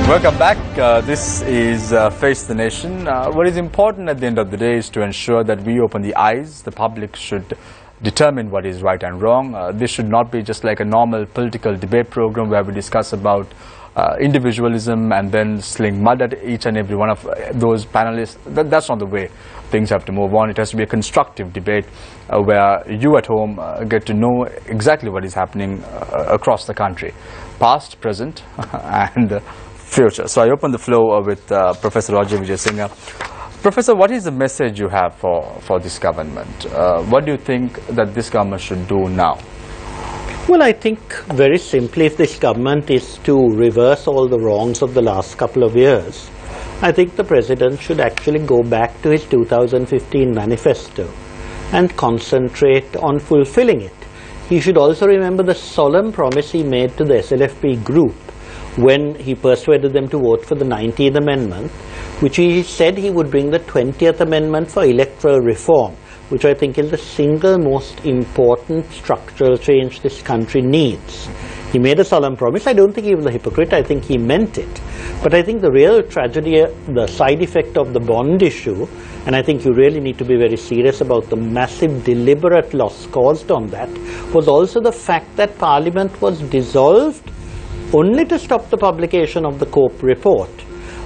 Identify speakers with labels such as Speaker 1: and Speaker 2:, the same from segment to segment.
Speaker 1: Welcome back. This is Face the Nation. What is important at the end of the day is to ensure that we open the eyes. The public should determine what is right and wrong. This should not be just like a normal political debate program where we discuss about individualism and then sling mud at each and every one of those panelists. That's not the way things have to move on. It has to be a constructive debate where you at home get to know exactly what is happening across the country, past, present and future. So I open the floor with Professor Roger Vijayasinghe. Professor, what is the message you have for this government? What do you think that this government should do now?
Speaker 2: Well, I think very simply, if this government is to reverse all the wrongs of the last couple of years, I think the President should actually go back to his 2015 manifesto and concentrate on fulfilling it. He should also remember the solemn promise he made to the SLFP group when he persuaded them to vote for the 19th Amendment, which he said he would bring the 20th Amendment for electoral reform, which I think is the single most important structural change this country needs. He made a solemn promise. I don't think he was a hypocrite. I think he meant it. But I think the real tragedy, the side effect of the bond issue, and I think you really need to be very serious about the massive deliberate loss caused on that, was also the fact that Parliament was dissolved only to stop the publication of the COPE report,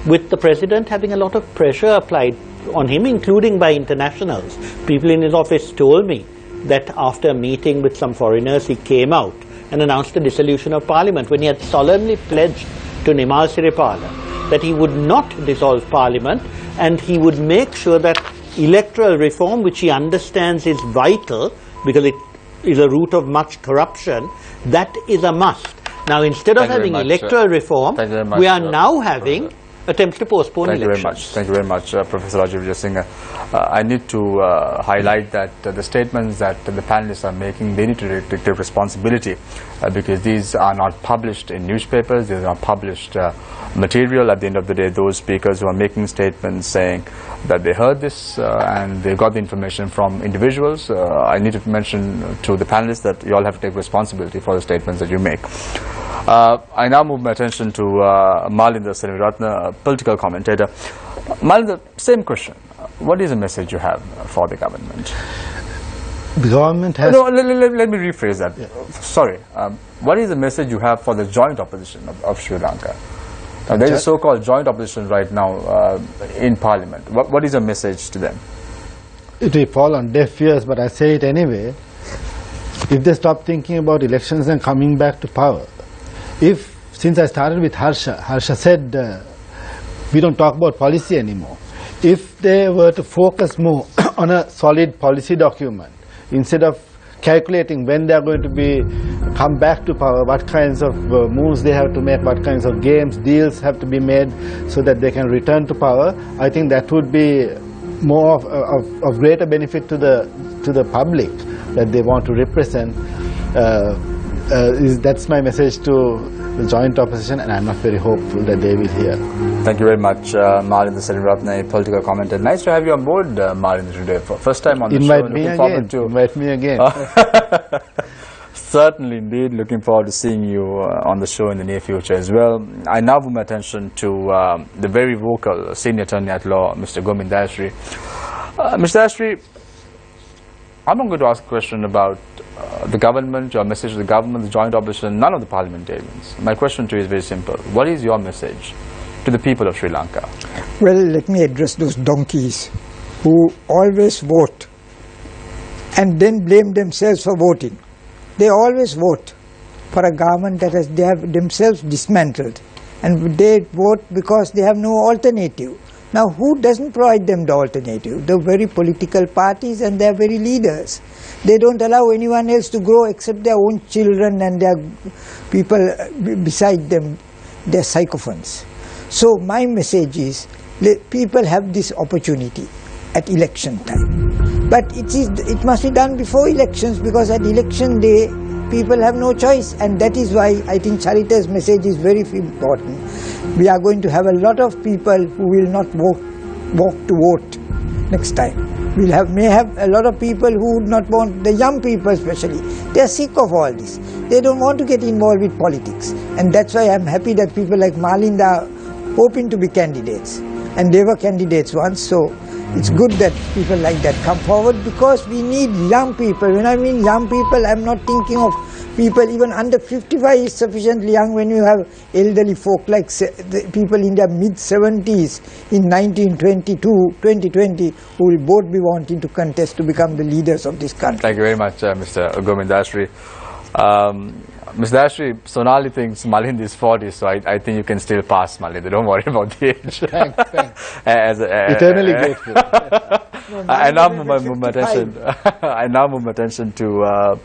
Speaker 2: with the President having a lot of pressure applied on him, including by internationals. People in his office told me that after a meeting with some foreigners, he came out and announced the dissolution of Parliament when he had solemnly pledged to Nimal Siripala that he would not dissolve Parliament and he would make sure that electoral reform, which he understands is vital because it is a root of much corruption, that is a must. Now, instead of having electoral reform, we are now having attempts to postpone elections.
Speaker 1: Thank you very much, Professor Roger Vijayasinghe. I need to highlight that the statements that the panelists are making, they need to take responsibility because these are not published in newspapers, these are not published material. At the end of the day, those speakers who are making statements saying that they heard this and they got the information from individuals, I need to mention to the panelists that you all have to take responsibility for the statements that you make. I now move my attention to Malinda Selviratne, a political commentator. Malinda, same question. What is the message you have for the government?
Speaker 3: The government has...
Speaker 1: No, let me rephrase that. Yeah. Sorry. What is the message you have for the joint opposition of Sri Lanka? There is a so-called joint opposition right now in Parliament. What is your message to them?
Speaker 3: It will fall on deaf ears, but I say it anyway. If they stop thinking about elections and coming back to power, since I started with Harsha said we don't talk about policy anymore. If they were to focus more on a solid policy document, instead of calculating when they are going to come back to power, what kinds of moves they have to make, what kinds of deals have to be made so that they can return to power, I think that would be more of greater benefit to the public that they want to represent. That's my message to the joint opposition, and I'm not very hopeful that they will hear.
Speaker 1: Thank you very much, Malinda Selviratne, political commentator. Nice to have you on board, Malinda, today. First time on the show.
Speaker 3: Invite me again.
Speaker 1: Certainly, indeed. Looking forward to seeing you on the show in the near future as well. I now move my attention to the very vocal Senior Attorney at Law, Mr. Gomin Dayasri. Mr. Dayasri, I'm not going to ask a question about the government, your message to the government, the joint opposition, none of the parliamentarians. My question to you is very simple. What is your message to the people of Sri Lanka?
Speaker 4: Well, let me address those donkeys who always vote and then blame themselves for voting. They always vote for a government that they have themselves dismantled, and they vote because they have no alternative. Now, who doesn't provide them the alternative? The very political parties and their very leaders. They don't allow anyone else to grow except their own children and their people beside them, their sycophants. So my message is, people have this opportunity at election time. But it must be done before elections, because at election day, people have no choice, and that is why I think Charita's message is very important. We are going to have a lot of people who will not walk to vote next time. May have a lot of people who would not want, the young people especially. They are sick of all this. They don't want to get involved with politics. And that's why I'm happy that people like Malinda hoping to be candidates. And they were candidates once, so it's good that people like that come forward, because we need young people. When I mean young people, I'm not thinking of people even under 55 is sufficiently young when you have elderly folk like the people in their mid-70s in 1922, 2020, who will both be wanting to contest to become the leaders of this country.
Speaker 1: Thank you very much, Mr. Govindashri. Mr. Dashri, Sonali thinks Malind is 40, so I think you can still pass Malind. Don't worry about the age.
Speaker 3: Thanks.
Speaker 1: Eternally grateful. I now move my attention to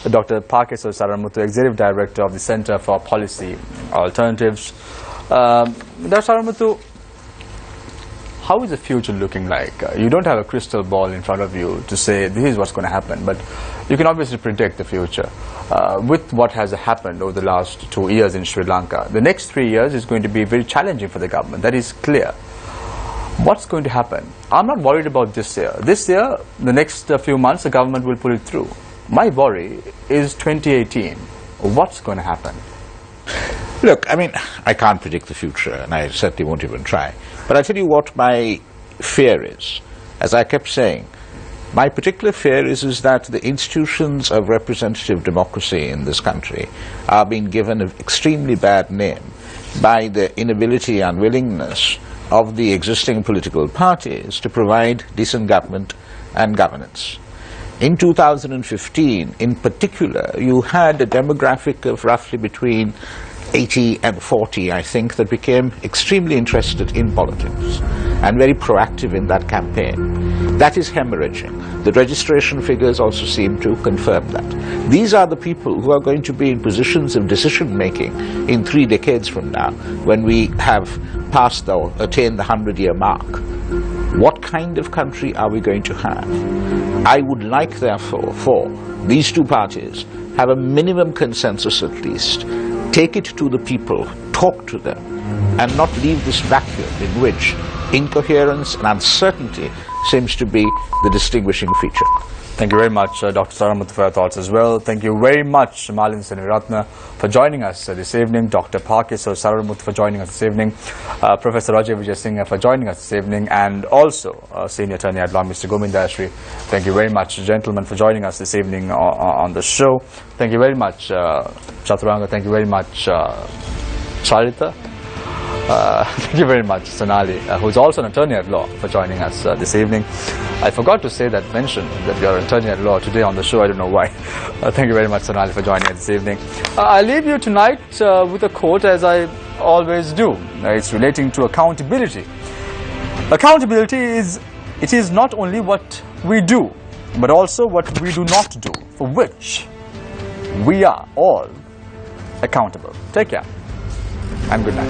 Speaker 1: Dr. Pakesar Saramuthu, Executive Director of the Center for Policy Alternatives. Dr. Saramuthu, how is the future looking like? You don't have a crystal ball in front of you to say this is what's going to happen, but you can obviously predict the future. With what has happened over the last 2 years in Sri Lanka, the next 3 years is going to be very challenging for the government. That is clear. What's going to happen? I'm not worried about this year. This year, the next few months, the government will pull it through. My worry is 2018. What's going to happen?
Speaker 5: Look, I mean, I can't predict the future, and I certainly won't even try. But I'll tell you what my fear is. As I kept saying, my particular fear is that the institutions of representative democracy in this country are being given an extremely bad name by the inability and unwillingness of the existing political parties to provide decent government and governance. In 2015, in particular, you had a demographic of roughly between 80 and 40, I think, that became extremely interested in politics and very proactive in that campaign. That is hemorrhaging. The registration figures also seem to confirm that. These are the people who are going to be in positions of decision-making in 3 decades from now, when we have passed or attained the 100-year mark. What kind of country are we going to have? I would like, therefore, for these two parties have a minimum consensus at least. Take it to the people, talk to them, and not leave this vacuum in which incoherence and uncertainty seems to be the distinguishing feature.
Speaker 1: Thank you very much, Dr. Saramuthu, for your thoughts as well. Thank you very much, Malind Seneviratne, for joining us this evening, Dr. Pakesar Saramuthu for joining us this evening, Professor Rajay Vijay Singh for joining us this evening, and also Senior Attorney at Law, Mr. Govindashri. Thank you very much, gentlemen, for joining us this evening on the show. Thank you very much, Chaturanga. Thank you very much, Charita. Thank you very much, Sonali, who is also an attorney at law, for joining us this evening. I forgot to say that, mention that you're an attorney at law today on the show. I don't know why. Thank you very much, Sonali, for joining us this evening. I leave you tonight with a quote, as I always do. It's relating to accountability. Accountability is not only what we do, but also what we do not do, for which we are all accountable. Take care and good night.